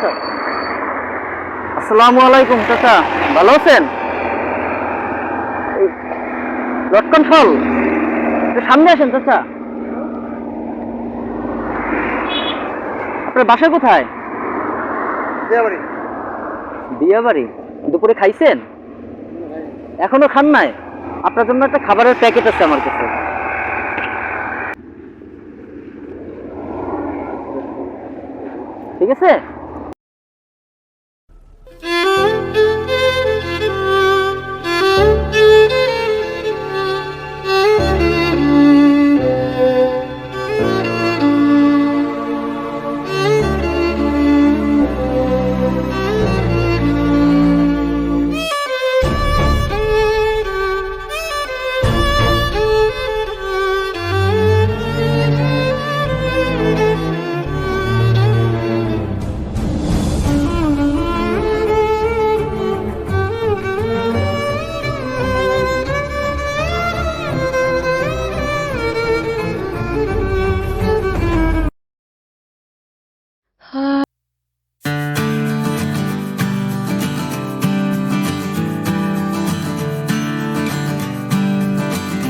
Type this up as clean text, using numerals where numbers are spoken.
আচ্ছা। আসসালামু আলাইকুম চাচা, ভালো আছেন? এই লটকন ফল, একটু সামনে আসেন চাচা। আপনার বাসা কোথায়? দিয়াবাড়ি। দিয়াবাড়ি। দুপুরে খাইছেন? এখনো খান নাই? আপনার জন্য একটা খাবারের প্যাকেট আছে আমার কাছে। ঠিক আছে।